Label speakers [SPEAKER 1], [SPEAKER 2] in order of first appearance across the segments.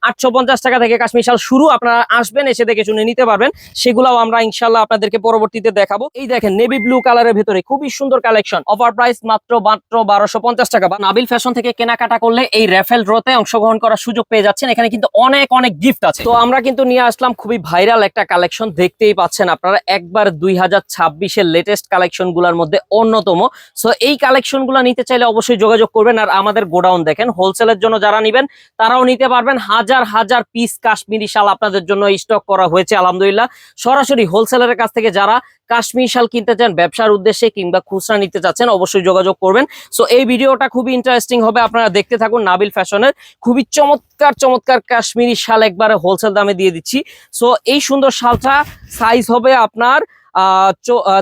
[SPEAKER 1] 850 টাকা থেকে কাশ্মীর শাল শুরু। আপনারা আসবেন, এসে দেখে শুনে নিতে পারবেন। সেগুলাও আমরা ইনশাল্লাহ আপনাদেরকে পরবর্তীতে দেখাবো। এই দেখেন নেভি ব্লু কালারের ভেতরে খুবই সুন্দর কালেকশন, অফার প্রাইস মাত্র 1250 টাকা। বা নাবিল ফ্যাশন থেকে কেনাকাটা করলে এই রেফেল ড্রতে অংশগ্রহণ করার সুযোগ পেয়ে যাচ্ছেন। এখানে কিন্তু অনেক অনেক গিফট আছে। তো আমরা কিন্তু নিয়ে আসলাম খুবই ভাইরাল একটা কালেকশন, দেখতেই পাচ্ছেন আপনারা, একবার 2026-এর লেটেস্ট কালেকশন গুলার মধ্যে অন্যতম। সো এই কালেকশন গুলা নিতে চাইলে অবশ্যই যোগাযোগ করবেন। আর আমাদের গোডাউন দেখেন, হোলসেলের জন্য যারা নিবেন তারাও নিতে পারবেন। হাজার হাজার পিস কাশ্মীরি শাল আপনাদের জন্য স্টক করা হয়েছে আলহামদুলিল্লাহ। সরাসরি হোলসেলারের কাছ থেকে যারা কাশ্মীর শাল কিনতে চান ব্যবসার উদ্দেশ্যে কিংবা খুচরা নিতে চাচ্ছেন অবশ্যই যোগাযোগ করবেন। সো এই ভিডিওটা খুবই ইন্টারেস্টিং হবে, আপনারা দেখতে থাকুন। নাবিল ফ্যাশনের খুবই চমৎকার চমৎকার কাশ্মীরি শাল একবারে হোলসেল দামে দিয়ে দিচ্ছি। সো এই সুন্দর শালটা সাইজ হবে আপনার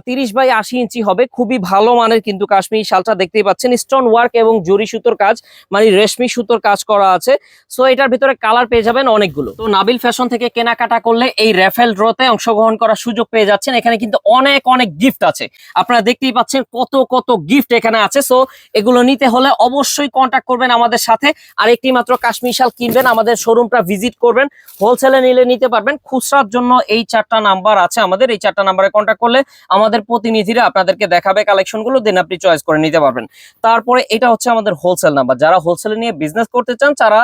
[SPEAKER 1] 30x80 ইঞ্চি হবে। খুবই ভালো মানের কিন্তু কাশ্মীরি শালটা, দেখতেই পাচ্ছেন স্টোন ওয়ার্ক এবং জরি সুতোর কাজ, মানে রেশমি সুতোর কাজ করা আছে। সো এটার ভিতরে কালার পেয়ে যাবেন অনেকগুলো। তো নাবিল ফ্যাশন থেকে কেনাকাটা করলে এই রেফেল ড্রতে অংশগ্রহণ করার সুযোগ পেয়ে যাচ্ছেন। এখানে কিন্তু অনেক অনেক গিফট আছে, আপনারা দেখতেই পাচ্ছেন কত কত গিফট এখানে আছে। সো এগুলো নিতে হলে অবশ্যই কন্ট্যাক্ট করবেন আমাদের সাথে। আর একটি মাত্র কাশ্মীর শাল কিনবেন, আমাদের শোরুমটা ভিজিট করবেন। হোলসেলে নিলে নিতে পারবেন, খুচরার জন্য এই 4টা নাম্বার আছে আমাদের, এই 4টা নাম্বারে কন্ট্যাক্ট করলে আমাদের প্রতিনিধিরা আপনাদেরকে দেখাবে কালেকশনগুলো, দেন আপনি চয়েস করে নিতে পারবেন। তারপরে এটা হচ্ছে আমাদের হোলসেল নাম্বার, যারা হোলসেলে নিয়ে বিজনেস করতে চান তারা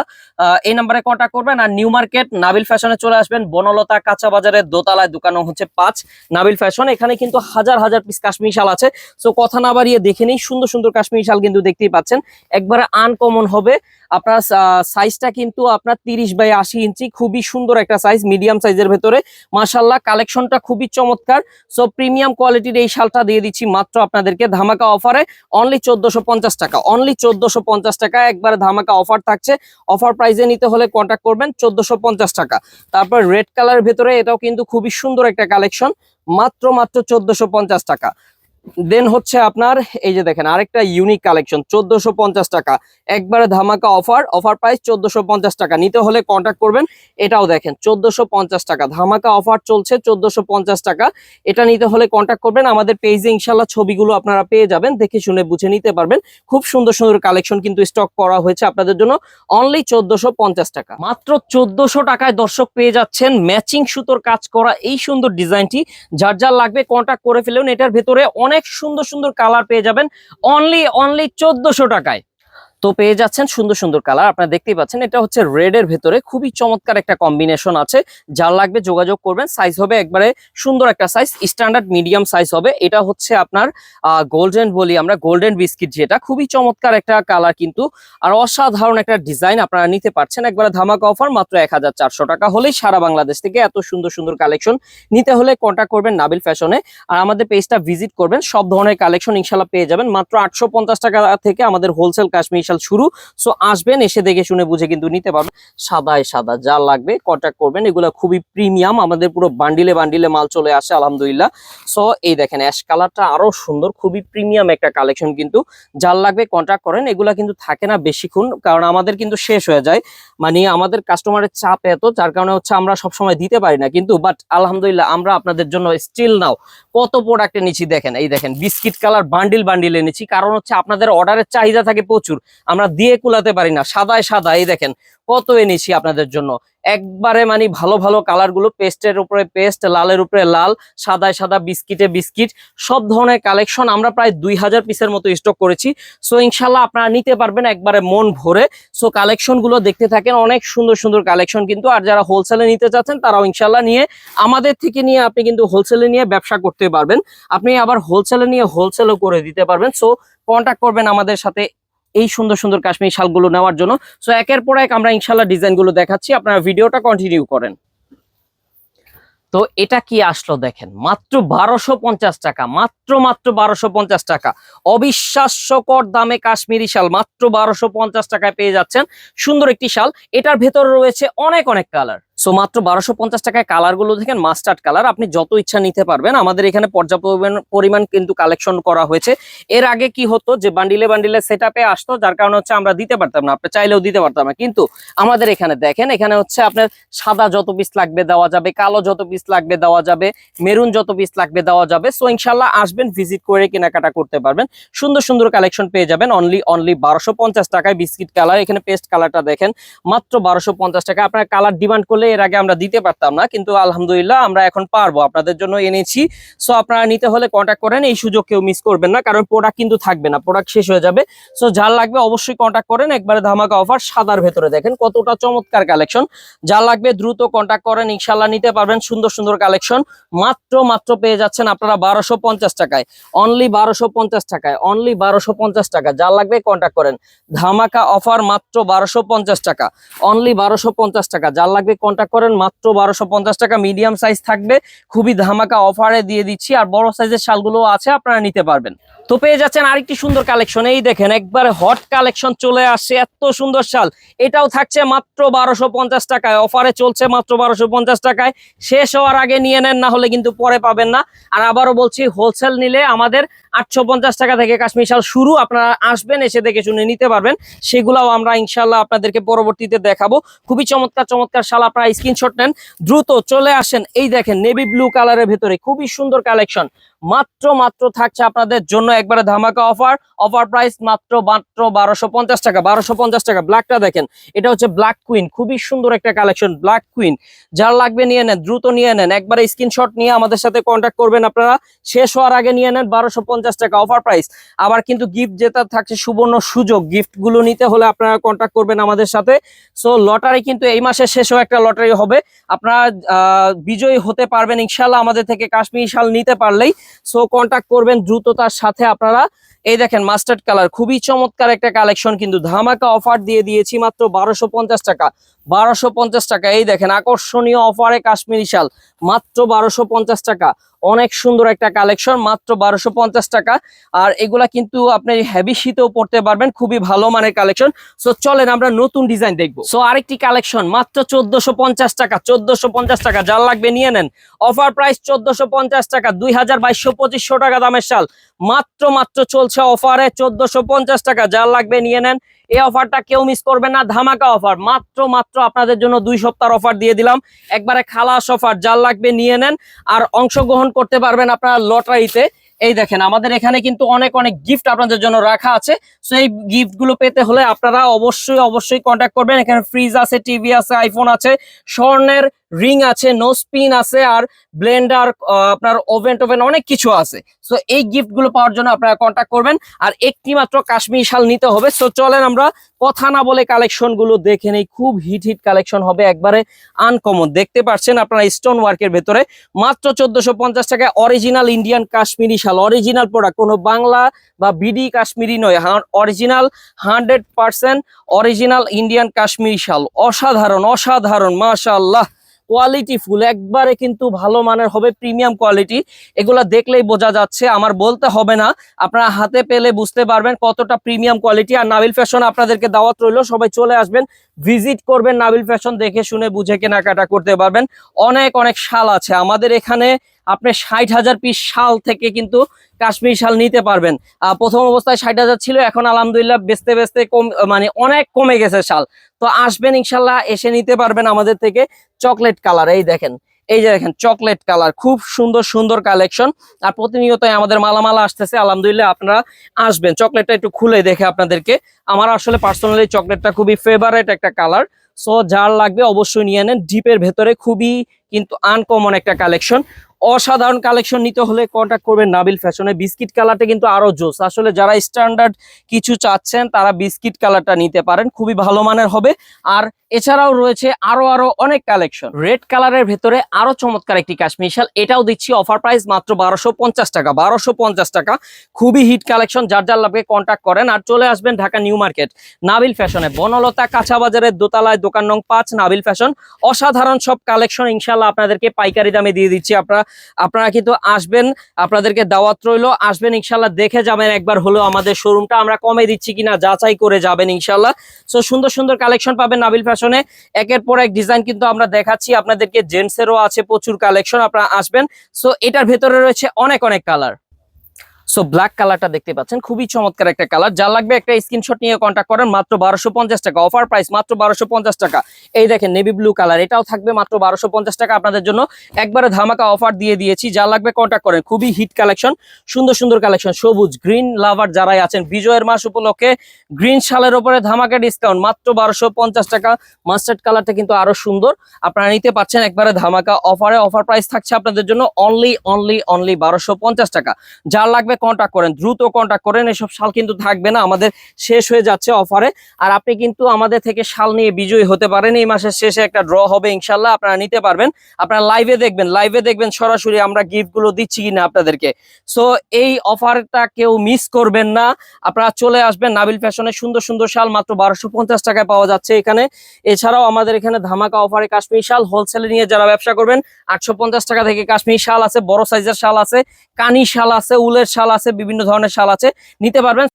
[SPEAKER 1] এই নাম্বারে কন্ট্যাক্ট করবেন। আর নিউ মার্কেট নাবিল ফ্যাশনে চলে আসবেন, বনলতা কাঁচা বাজারের দোতলায়, দোকান হচ্ছে 5 নাবিল ফ্যাশন। এখানে কিন্তু হাজার হাজার পিস কাশ্মীরি শাল আছে। সো কথা না বাড়িয়ে দেখে নিই, সুন্দর সুন্দর কাশ্মীরি শাল কিন্তু দেখতেই পাচ্ছেন, একবারে আনকমন হবে। আপনার সাইজটা কিন্তু আপনার 30x80 ইঞ্চি, খুবই সুন্দর একটা সাইজ, মিডিয়াম সাইজের ভেতরে মাশাআল্লাহ। কালেকশনটা খুবই চমৎকার। সো প্রিমিয়াম কোয়ালিটির এই শালটা দিয়ে দিচ্ছি মাত্র আপনাদেরকে ধামাকা অফারে, অনলি 1450 টাকা, অনলি 1450 টাকা, একবারে ধামাকা অফার থাকছে। অফার প্রাইসে নিতে হলে কন্ট্যাক্ট করবেন, 1450 টাকা। তারপর রেড কালারের ভেতরে এটাও কিন্তু খুবই সুন্দর একটা কালেকশন, মাত্র 1450 টাকা। দেন হচ্ছে আপনার এই যে দেখেন আরেকটা ইউনিক কালেকশন, 1450 টাকা, একবারে ধামাকা অফার, অফার প্রাইস 1450 টাকা। নিতে হলে কন্ট্যাক্ট করবেন। এটাও দেখেন 1450 টাকা, ধামাকা অফার চলছে, 1450 টাকা। এটা নিতে হলে কন্ট্যাক্ট করবেন আমাদের পেজে, ইনশাল্লাহ ছবিগুলো আপনারা পেয়ে যাবেন, দেখে শুনে বুঝে নিতে পারবেন। খুব সুন্দর সুন্দর কালেকশন কিন্তু স্টক করা হয়েছে আপনাদের জন্য, অনলি 1450 টাকা। মাত্র 1400 টাকায় দর্শক পেয়ে যাচ্ছেন ম্যাচিং সুতোর কাজ করা এই সুন্দর ডিজাইনটি। যার যার লাগবে কন্ট্যাক্ট করে ফেলুন। এটার ভেতরে অনেক সুন্দর সুন্দর কালার পেয়ে যাবেন, অনলি 1400 টাকায়। তো পেয়ে যাচ্ছেন সুন্দর সুন্দর কালার, আপনারা দেখতেই পাচ্ছেন। এটা হচ্ছে রেড এর ভেতরে খুবই চমৎকার একটা কম্বিনেশন আছে, যার লাগবে যোগাযোগ করবেন। সাইজ হবে একবারে সুন্দর একটা সাইজ, স্ট্যান্ডার্ড মিডিয়াম সাইজ হবে। এটা হচ্ছে আপনার গোল্ডেন বলি আমরা, গোল্ডেন বিস্কিট, যেটা খুবই চমৎকার একটা কালার কিন্তু, আর অসাধারণ একটা ডিজাইন। আপনারা নিতে পারছেন একবারে ধামাকা অফার, মাত্র 1400 টাকা হলেই সারা বাংলাদেশ থেকে এত সুন্দর সুন্দর কালেকশন নিতে হলে কন্ট্যাক্ট করবেন নাবিল ফ্যাশনে। আর আমাদের পেজটা ভিজিট করবেন, সব ধরনের কালেকশন ইনশাল্লাহ পেয়ে যাবেন। মাত্র 850 টাকা থেকে আমাদের হোলসেল কাশ্মীরি শাল শুরু। সো আসবেন, এসে দেখে শুনে বুঝে কিন্তু নিতে পারবেন। সাদায় সাদা যা লাগবে কন্ট্যাক্ট করবেন। এগুলো খুবই প্রিমিয়াম, আমাদের পুরো বান্ডিলে বান্ডিলে মাল চলে আসে আলহামদুলিল্লাহ। সো এই দেখেন অ্যাশ কালারটা আরো সুন্দর, খুবই প্রিমিয়াম একটা কালেকশন কিন্তু, যার লাগবে কন্ট্যাক্ট করেন। এগুলা কিন্তু থাকে না বেশিক্ষণ, কারণ আমাদের কিন্তু শেষ হয়ে যায়, মানে আমাদের কাস্টমারের চাপ এত, যার কারণে হচ্ছে আমরা সবসময় দিতে পারি না কিন্তু। বাট আলহামদুলিল্লাহ আমরা আপনাদের জন্য স্টিল নাও কত প্রোডাক্ট এনেছি দেখেন। এই দেখেন বিস্কিট কালার বান্ডিল বান্ডিল এনেছি, কারণ হচ্ছে আপনাদের অর্ডারের চাহিদা থাকে প্রচুর, আমরা দিয়ে কুলাতে পারি না। সাদায় সাদা এই দেখেন কত এনেছি আপনাদের জন্য, একবারে মানে ভালো ভালো কালার গুলো, পেস্টের উপরে পেস্ট, লালের উপরে লাল, সাদায় সাদা, বিস্কিটে বিস্কিট, সব ধরনের কালেকশন আমরা প্রায় 2000 পিসের মতো স্টক করেছি। সো ইনশাল্লাহ আপনারা নিতে পারবেন একবারে মন ভরে। সো কালেকশন গুলো দেখতে থাকেন, অনেক সুন্দর সুন্দর কালেকশন কিন্তু। আর যারা হোলসেলে নিতে চাচ্ছেন তারাও ইনশাল্লাহ নিয়ে, আমাদের থেকে নিয়ে আপনি কিন্তু হোলসেলে নিয়ে ব্যবসা করতে পারবেন। আপনি আবার হোলসেলে নিয়ে হোলসেলও করে দিতে পারবেন। সো কন্ট্যাক্ট করবেন আমাদের সাথে এই সুন্দর সুন্দর কাশ্মীরি শালগুলো নেওয়ার জন্য। সো একের পর এক আমরা ইনশাল্লাহ ডিজাইনগুলো দেখাচ্ছি, আপনারা ভিডিওটা কন্টিনিউ করেন। তো এটা কি আসলো দেখেন, মাত্র 1250 টাকা, মাত্র 1250 টাকা, অবিশ্বাস্যকর দামে কাশ্মীরি শাল মাত্র 1250 টাকায় পেয়ে যাচ্ছেন। সুন্দর একটি শাল, এটার ভেতরে রয়েছে অনেক অনেক কালার। সো মাত্র 1250 টাকায় কালার গুলো দেখেন মাস্টার্ড কালার, আপনি যত ইচ্ছা নিতে পারবেন। আমাদের এখানে পর্যাপ্ত পরিমাণ কিন্তু কালেকশন করা হয়েছে। এর আগে কি হতো যে বান্ডিলে বান্ডিলে সেটআপে আসতো, যার কারণে হচ্ছে আমরা দিতে পারতাম না, আপনি চাইলেও দিতে পারতাম না। কিন্তু আমাদের এখানে দেখেন, এখানে হচ্ছে আপনার সাদা যত পিস লাগবে দেওয়া যাবে, কালো যত পিস লাগবে দেওয়া যাবে, মেরুন যত পিস লাগবে দেওয়া যাবে। সো ইনশাল্লাহ আসবেন, ভিজিট করে কেনাকাটা করতে পারবেন, সুন্দর সুন্দর কালেকশন পেয়ে যাবেন অনলি 1250 টাকায়। বিস্কিট কালার, এখানে পেস্ট কালারটা দেখেন মাত্র 1250 টাকা। আপনার কালার ডিমান্ড করলে এর আগে আমরা দিতে পারতাম না, কিন্তু আলহামদুলিল্লাহ আমরা এখন পারবো, আপনাদের জন্য এনেছি। সো আপনারা নিতে হলে কন্ট্যাক্ট করেন, এই সুযোগ কেউ মিস করবেন না, কারণ প্রোডাক্ট কিন্তু থাকবে না, প্রোডাক্ট শেষ হয়ে যাবে। সো যার লাগবে অবশ্যই কন্ট্যাক্ট করেন। একবারে ধামাকা অফার, সাদার ভেতরে দেখেন কতটা চমৎকার কালেকশন। যার লাগবে দ্রুত কন্ট্যাক্ট করেন, ইনশাল্লাহ নিতে পারবেন। সুন্দর সুন্দর কালেকশন মাত্র পেয়ে যাচ্ছেন আপনারা 1250 টাকায়, অনলি 1250 টাকায়, অনলি 1250 টাকা। যার লাগবে কন্ট্যাক্ট করেন। ধামাকা অফার মাত্র 1250 টাকা, অনলি 1250 টাকা। যার লাগবে কন্ট্যাক্ট করেন, মাত্র 1250 টাকা। মিডিয়াম সাইজ থাকবে, খুবই ধামাকা অফারে দিয়ে দিচ্ছি। আর বড় সাইজের শালগুলো আছে, আপনারা নিতে পারবেন। তো পেয়ে যাচ্ছেন আরেকটি সুন্দর কালেকশন, এই দেখেন একবারে হট কালেকশন চলে আসছে, এত সুন্দর শাল। এটাও থাকছে মাত্র 1250 টাকায়, অফারে চলছে মাত্র 1250 টাকায়। শেষ হওয়ার আগে নিয়ে নেন, না হলে কিন্তু পরে পাবেন না। আর আবারও বলছি, হোলসেল নিলে আমাদের 850 টাকা থেকে কাশ্মীর শাল শুরু। আপনারা আসবেন, এসে দেখে শুনে নিতে পারবেন, সেগুলাও আমরা ইনশাল্লাহ আপনাদেরকে পরবর্তীতে দেখাবো। খুবই চমৎকার চমৎকার শাল, আপনারা স্ক্রিনশট নেন, দ্রুত চলে আসেন। এই দেখেন নেভি ব্লু কালারের ভেতরে খুবই সুন্দর কালেকশন, মাত্র থাকছে আপনাদের জন্য একবারে ধামাকা অফার। অফার প্রাইস মাত্র 1250 টাকা, 1250 টাকা। ব্ল্যাকটা দেখেন, এটা হচ্ছে ব্ল্যাক কুইন, খুবই সুন্দর একটা কালেকশন, ব্ল্যাক কুইন। যার লাগবে নিয়ে নেন, দ্রুত নিয়ে নেন, একবারে স্ক্রিনশট নিয়ে আমাদের সাথে কন্ট্যাক্ট করবেন আপনারা, শেষ হওয়ার আগে নিয়ে নেন। 1250 টাকা অফার প্রাইস। আবার কিন্তু গিফট যেটা থাকছে, সুবর্ণ সুযোগ, গিফট গুলো নিতে হলে আপনারা কন্ট্যাক্ট করবেন আমাদের সাথে। সো লটারি কিন্তু এই মাসের শেষেও একটা লটারি হবে, আপনারা বিজয়ী হতে পারবেন ইনশাল্লাহ আমাদের থেকে কাশ্মীরি শাল নিতে পারলেই। সো কন্ট্যাক্ট করবেন দ্রুততার সাথে আপনারা। এই দেখেন মাস্টার্ড কালার, খুবই চমৎকার একটা কালেকশন, কিন্তু ধামাকা অফার দিয়ে দিয়েছি মাত্র 1250 টাকা, 1250 টাকা। এই দেখেন আকর্ষণীয় অফারে কাশ্মীরি শাল মাত্র 1250 টাকা, অনেক সুন্দর একটা কালেকশন, মাত্র 1250 টাকা। আর এগুলা কিন্তু আপনি হেভি শীতেও পড়তে পারবেন, খুবই ভালো মানের কালেকশন। সো চলেন আমরা নতুন ডিজাইন দেখবো। সো আরেকটি কালেকশন মাত্র 1450 টাকা, 1450 টাকা। যার লাগবে নিয়ে নেন, অফার প্রাইস 1450 টাকা, 2200-2500 টাকা দামের শাল, মাত্র চলছে অফারে 1450 টাকা। যার লাগবে নিয়ে নেন, এই অফারটা কেউ মিস করবেন না, ধামাকা অফার। মাত্র আপনাদের জন্য 2 সপ্তাহ অফার দিয়ে দিলাম, একবারে খালাস অফার। যার লাগবে নিয়ে নেন, আর অংশগ্রহণ করতে পারবেন আপনারা লটারিতে। এই দেখেন আমাদের এখানে কিন্তু অনেক গিফট আপনাদের জন্য রাখা আছে। সো এই গিফট গুলো পেতে হলে আপনারা অবশ্যই কন্ট্যাক্ট করবেন। এখানে ফ্রিজ আছে, টিভি আছে, আইফোন আছে, স্বর্ণের রিং আছে, নোজ পিন আছে, আর ব্লেন্ডার, আপনার ওভেন টোভেন অনেক কিছু আছে। সো এই গিফট গুলো পাওয়ার জন্য আপনারা কন্ট্যাক্ট করবেন, আর একটি মাত্র কাশ্মীরি শাল নিতে হবে। সো চলেন আমরা কথা না বলে কালেকশন গুলো দেখে নেই, খুব হিট কালেকশন হবে, একবারে আনকমন। দেখতে পাচ্ছেন আপনারা স্টোন ওয়ার্কের ভেতরে মাত্র 1450 টাকায় অরিজিনাল ইন্ডিয়ান কাশ্মীরি শাল, অরিজিনাল প্রোডাক্ট, কোনো বাংলা বা বিডি কাশ্মীরি নয়, অরিজিনাল 100% অরিজিনাল ইন্ডিয়ান কাশ্মীরি শাল। অসাধারণ মাশাআল্লাহ, কোয়ালিটি ফুল, একবারে কিন্তু ভালো মানের হবে, প্রিমিয়াম কোয়ালিটি। এগুলা দেখলেই বোঝা যাচ্ছে, আমার বলতে হবে না, আপনারা হাতে পেলে বুঝতে পারবেন কতটা প্রিমিয়াম কোয়ালিটি। আর নাবিল ফ্যাশন আপনাদেরকে দাওয়াত রইল, সবাই চলে আসবেন, ভিজিট করবেন নাবিল ফ্যাশন, দেখে শুনে বুঝে কেনাকাটা করতে পারবেন। অনেক শাল আছে আমাদের এখানে, আপনি 60,000 পিস শাল থেকে কিন্তু কাশ্মীরি শাল নিতে পারবেন। প্রথম অবস্থায় 60,000 ছিল, এখন আলহামদুলিল্লাহ বেচতে কম, মানে অনেক কমে গেছে শাল। তো আসবেন ইনশাল্লাহ, এসে নিতে পারবেন আমাদের থেকে। চকলেট কালার, এই দেখেন, এই যে দেখেন চকলেট কালার, খুব সুন্দর কালেকশন। আর প্রতিনিয়তই আমাদের মালামালা আসতেছে, আলহামদুলিল্লাহ আপনারা আসবেন। চকলেটটা একটু খুলে দেখে আপনাদেরকে, আমার আসলে পার্সোনালি চকলেটটা খুবই ফেভারিট একটা কালার। সো যার লাগবে অবশ্যই নিয়ে নেন। ডিপের ভেতরে খুবই কিন্তু আনকমন একটা কালেকশন, অসাধারণ কালেকশন। নিতে হলে কন্ট্যাক্ট করবেন নাবিল ফ্যাশনে। বিস্কিট কালারটা কিন্তু আরো জোস, আসলে যারা স্ট্যান্ডার্ড কিছু চাচ্ছেন তারা বিস্কিট কালারটা নিতে পারেন, খুবই ভালো মানের হবে। আর এছাড়াও রয়েছে আরো অনেক কালেকশন। রেড কালারের ভেতরে আরো চমৎকার একটি কাশ্মীরি শাল, এটাও দিচ্ছি অফার প্রাইস মাত্র 1250 টাকা, 1250 টাকা। খুবই হিট কালেকশন, যার লাগবে কন্ট্যাক্ট করেন। আর চলে আসবেন ঢাকা নিউ মার্কেট নাবিল ফ্যাশনে, বনলতা কাঁচা বাজারের দোতলায়, দোকান নং 5, নাবিল ফ্যাশন। অসাধারণ সব কালেকশন ইনশাল্লাহ আপনাদেরকে পাইকারি দামে দিয়ে দিচ্ছি। আপনারা কিন্তু আসবেন, আপনাদেরকে দাওয়াত রইলো, আসবেন ইনশাল্লাহ, দেখে যাবেন একবার হলো আমাদের শোরুমটা, আমরা কমে দিচ্ছি কিনা যাচাই করে যাবেন ইনশাল্লাহ। সো সুন্দর কালেকশন পাবেন নাবিল ফ্যাশন। ফ্যাশনে একের পর এক ডিজাইন কিন্তু আমরা দেখাচ্ছি আপনাদেরকে, জেন্টসেরও আছে প্রচুর কালেকশন, আপনারা আসবেন। সো এটার ভেতরে রয়েছে অনেক অনেক কালার। সো ব্ল্যাক কালারটা দেখতে পাচ্ছেন, খুবই চমৎকার একটা কালার। যা লাগবে একটা স্ক্রিনশট নিয়ে কন্ট্যাক্ট করেন, মাত্র 1250 টাকা, অফার প্রাইস মাত্র 1250 টাকা। এই দেখেন নেভি ব্লু কালার, এটাও থাকবে মাত্র 1250 টাকা আপনাদের জন্য, একবারে ধামাকা অফার দিয়ে দিয়েছি। যা লাগবে কন্ট্যাক্ট করেন, খুবই হিট কালেকশন, সুন্দর সুন্দর কালেকশন। সবুজ গ্রিন লাভার যারাই আছেন, বিজয়ের মাস উপলক্ষে গ্রিন শালের উপরে ধামাকা ডিসকাউন্ট মাত্র 1250 টাকা। মাস্টার্ড কালারটা কিন্তু আরো সুন্দর, আপনারা নিতে পারছেন একবারে ধামাকা অফারে। অফার প্রাইস থাকছে আপনাদের জন্য অনলি 1250 টাকা। যার লাগবে কন্ট্যাক্ট করেন, দ্রুত কন্ট্যাক্ট করেন। এসব শাল কিন্তু থাকবে না, আমাদের শেষ হয়ে যাচ্ছে অফারে। আর আপনি কিন্তু আমাদের থেকে শাল নিয়ে বিজয়ী হতে পারেন। এই মাসের শেষে একটা ড্র হবে ইনশাল্লাহ, আপনারা নিতে পারবেন। আপনারা লাইভে দেখবেন সরাসরি আমরা গিফট গুলো দিচ্ছি কিনা আপনাদেরকে। সো এই অফারটা কেউ মিস করবেন না, আপনারা চলে আসবেন। নাবিল ফ্যাশনের সুন্দর সুন্দর শাল মাত্র 1250 টাকায় পাওয়া যাচ্ছে এখানে। এছাড়াও আমাদের এখানে ধামাকা অফারে কাশ্মীরি শাল হোলসেলে নিয়ে যারা ব্যবসা করবেন, 850 টাকা থেকে কাশ্মীরি শাল আছে, বড় সাইজের শাল আছে, কানি শাল আছে, উলের শাল আছে, বিভিন্ন ধরনের শাল আছে, নিতে পারবেন।